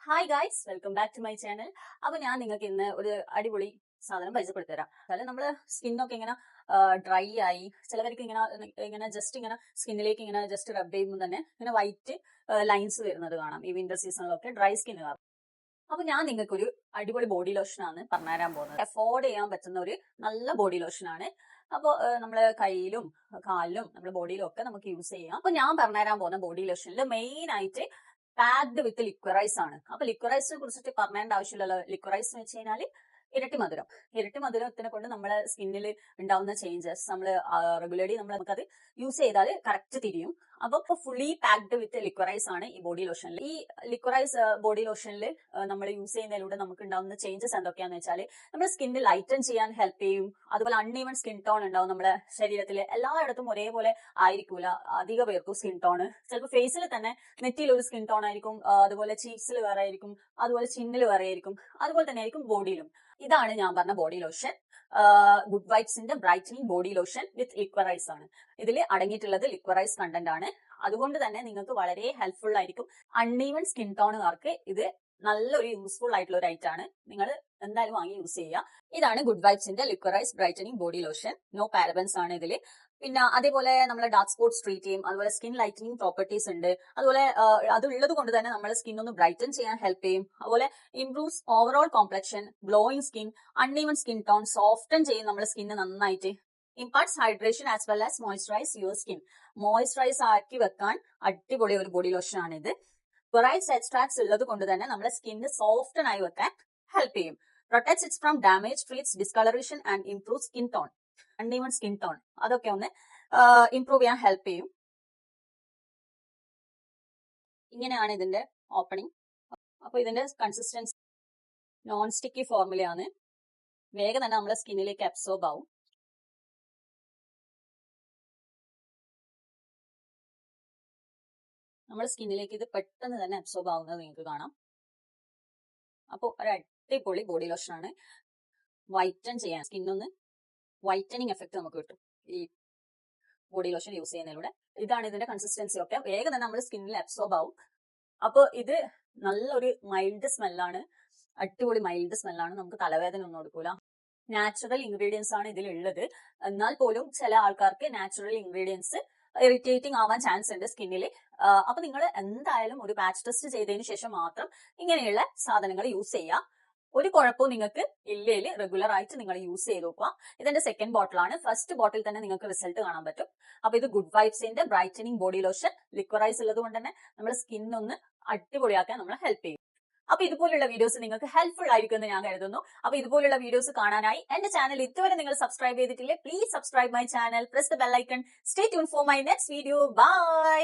Hi guys, welcome back to my channel. അപ്പൊ ഞാൻ നിങ്ങൾക്ക് ഇന്ന് ഒരു അടിപൊളി സാധനം പരിചയപ്പെടുത്തി തരാം. അതായത് നമ്മുടെ സ്കിന്നൊക്കെ ഇങ്ങനെ ഡ്രൈ ആയി, ചിലവർക്ക് ഇങ്ങനെ ഇങ്ങനെ ജസ്റ്റ് ഇങ്ങനെ സ്കിന്നിലേക്ക് ഇങ്ങനെ ജസ്റ്റ് റബ് ചെയ്യുമ്പോൾ തന്നെ ഇങ്ങനെ വൈറ്റ് ലൈൻസ് വരുന്നത് കാണാം. ഈ വിന്റർ സീസണിലൊക്കെ ഡ്രൈ സ്കിൻ കാണാം. അപ്പൊ ഞാൻ നിങ്ങൾക്ക് ഒരു അടിപൊളി ബോഡി ലോഷനാണ് പറഞ്ഞുതരാൻ പോകുന്നത്. അഫോർഡ് ചെയ്യാൻ പറ്റുന്ന ഒരു നല്ല ബോഡി ലോഷനാണ്. അപ്പോൾ നമ്മളെ കയ്യിലും കാലിലും നമ്മുടെ ബോഡിയിലും ഒക്കെ നമുക്ക് യൂസ് ചെയ്യാം. അപ്പൊ ഞാൻ പറഞ്ഞുതരാൻ പോകുന്ന ബോഡി ലോഷനിൽ മെയിൻ ആയിട്ട് പാക്ഡ് വിത്ത് ലിക്വറൈസ് ആണ്. അപ്പൊ ലിക്വറൈസിനെ കുറിച്ചിട്ട് പറഞ്ഞേണ്ട ആവശ്യമില്ലല്ലോ. ലിക്വറൈസ് എന്ന് വെച്ച് കഴിഞ്ഞാൽ ഇരട്ടി മധുരത്തിനെ കൊണ്ട് നമ്മുടെ സ്കിന്നിൽ ഉണ്ടാവുന്ന ചേഞ്ചസ് നമ്മൾ റെഗുലർലി നമുക്കത് യൂസ് ചെയ്താൽ കറക്റ്റ് തിരിയും. അപ്പൊ ഇപ്പൊ ഫുള്ളി പാക്ഡ് വിത്ത് ലിക്വറൈസ് ആണ് ഈ ബോഡി ലോഷനിൽ. ഈ ലിക്വറൈസ് ബോഡി ലോഷനിൽ നമ്മൾ യൂസ് ചെയ്യുന്നതിലൂടെ നമുക്ക് ഉണ്ടാവുന്ന ചേഞ്ചസ് എന്തൊക്കെയാന്ന് വെച്ചാൽ നമ്മുടെ സ്കിന്നിൽ ലൈറ്റൻ ചെയ്യാൻ ഹെൽപ്പ് ചെയ്യും. അതുപോലെ അൺഈവൺ സ്കിൻ ടോൺ ഉണ്ടാവും നമ്മുടെ ശരീരത്തിൽ. എല്ലായിടത്തും ഒരേപോലെ ആയിരിക്കൂല അധിക പേർക്കും സ്കിൻ ടോൺ. ചിലപ്പോൾ ഫേസിൽ തന്നെ നെറ്റിയിൽ ഒരു സ്കിൻ ടോൺ ആയിരിക്കും, അതുപോലെ ചീക്സിൽ വേറെ ആയിരിക്കും, അതുപോലെ ചിന്നിൽ വേറെ ആയിരിക്കും, അതുപോലെ തന്നെ ആയിരിക്കും ബോഡിയിലും. ഇതാണ് ഞാൻ പറഞ്ഞ ബോഡി ലോഷൻ. ഗുഡ് വൈബ്സിന്റെ brightening body lotion with liquorice ആണ്. ഇതിൽ അടങ്ങിയിട്ടുള്ളത് ലിക്വറൈസ് കണ്ടന്റ് ആണ്. അതുകൊണ്ട് തന്നെ നിങ്ങൾക്ക് വളരെ ഹെൽപ്ഫുൾ ആയിരിക്കും. അൺഈവൺ സ്കിൻ ടോണുകാർക്ക് ഇത് നല്ലൊരു യൂസ്ഫുൾ ആയിട്ടുള്ള ഒരു ഐറ്റം ആണ്. നിങ്ങൾ എന്തായാലും വാങ്ങി യൂസ് ചെയ്യുക. ഇതാണ് ഗുഡ് വൈബ്സിന്റെ liquorice brightening body lotion. No parabens ആണ് ഇതില്. പിന്നെ അതേപോലെ നമ്മളെ ഡാർക്ക് സ്പോട്ട്സ് ട്രീറ്റ് ചെയ്യും. അതുപോലെ സ്കിൻ ലൈറ്റനിങ് പ്രോപ്പർട്ടീസ് ഉണ്ട്. അതുപോലെ അതുള്ളത് കൊണ്ട് തന്നെ നമ്മളെ സ്കിൻ ഒന്ന് ബ്രൈറ്റൻ ചെയ്യാൻ ഹെൽപ്പ് ചെയ്യും. അതുപോലെ improves overall complexion, glowing skin, uneven skin tone soften ചെയ്യും നമ്മുടെ സ്കിന്ന് നന്നായിട്ട്. Imparts hydration as well as moisturise your skin. Moisturise ആക്കി വെക്കാൻ അടിപൊളി ഒരു ബോഡി ലോഷൻ ആണ് ഇത്. വെറൈസ് എക്സ്ട്രാക്ട്സ് ഉള്ളത് കൊണ്ട് തന്നെ നമ്മുടെ സ്കിന്ന് സോഫ്റ്റൻ ആയി വെക്കാൻ ഹെൽപ്പ് ചെയ്യും. Protects its from damage, treats discolouration and improve skin tone. Uneven skin tone അതൊക്കെ ഒന്ന് ഇംപ്രൂവ് ചെയ്യാൻ ഹെൽപ്പ് ചെയ്യും. ഇങ്ങനെയാണ് ഇതിന്റെ ഓപ്പണിംഗ്. അപ്പൊ ഇതിന്റെ കൺസിസ്റ്റൻസി നോൺ സ്റ്റിക്കി ഫോർമുലയാണ്. വേഗം തന്നെ നമ്മുടെ സ്കിന്നിലേക്ക് അബ്സോർബ് ആവും. നമ്മുടെ സ്കിന്നിലേക്ക് ഇത് പെട്ടെന്ന് തന്നെ അബ്സോർബ് ആവുന്നത് നിങ്ങൾക്ക് കാണാം. അപ്പോൾ ഒരു അടിപൊളി ബോഡി ലോഷനാണ്. വൈറ്റൻ ചെയ്യാൻ, സ്കിന്നൊന്ന് വൈറ്റനിങ് എഫക്ട് നമുക്ക് കിട്ടും ഈ ബോഡി ലോഷൻ യൂസ് ചെയ്യുന്നതിലൂടെ. ഇതാണ് ഇതിന്റെ കൺസിസ്റ്റൻസി ഒക്കെ. വേഗം തന്നെ നമ്മുടെ സ്കിന്നിൽ അബ്സോർബ് ആവും. അപ്പോൾ ഇത് നല്ലൊരു മൈൽഡ് സ്മെല്ലാണ്, അടിപൊളി മൈൽഡ് സ്മെല്ലാണ്. നമുക്ക് തലവേദന ഒന്നും കൊടുക്കൂല. നാച്ചുറൽ ഇൻഗ്രീഡിയൻസ് ആണ് ഇതിലുള്ളത്. എന്നാൽ പോലും ചില ആൾക്കാർക്ക് നാച്ചുറൽ ഇൻഗ്രീഡിയൻസ് ഇറിറ്റേറ്റിംഗ് ആവാൻ ചാൻസ് ഉണ്ട് സ്കിന്നിൽ. അപ്പൊ നിങ്ങൾ എന്തായാലും ഒരു പാച്ച് ടെസ്റ്റ് ചെയ്തതിന് ശേഷം മാത്രം ഇങ്ങനെയുള്ള സാധനങ്ങൾ യൂസ് ചെയ്യുക. ഒരു കുഴപ്പവും നിങ്ങൾക്ക് ഇല്ലേല് റെഗുലർ ആയിട്ട് നിങ്ങൾ യൂസ് ചെയ്ത് നോക്കുക. ഇതെന്റെ സെക്കൻഡ് ബോട്ടിലാണ്. ഫസ്റ്റ് ബോട്ടിൽ തന്നെ നിങ്ങൾക്ക് റിസൾട്ട് കാണാൻ പറ്റും. അപ്പൊ ഇത് ഗുഡ് വൈബ്സിന്റെ ബ്രൈറ്റനിങ് ബോഡി ലോഷൻ ലിക്വറൈസ് ഉള്ളത് കൊണ്ട് തന്നെ നമ്മുടെ സ്കിന്നൊന്ന് അടിപൊളിയാക്കാൻ നമ്മളെ ഹെൽപ്പ് ചെയ്യും. അപ്പൊ ഇതുപോലുള്ള വീഡിയോസ് നിങ്ങൾക്ക് ഹെൽപ്ഫുൾ ആയിരിക്കും എന്ന് ഞാൻ കരുതുന്നു. അപ്പൊ ഇതുപോലുള്ള വീഡിയോസ് കാണാനായി എന്റെ ചാനൽ ഇതുവരെ നിങ്ങൾ സബ്സ്ക്രൈബ് ചെയ്തിട്ടില്ലേ, please subscribe my channel, press the bell icon, stay tune for my next video. By.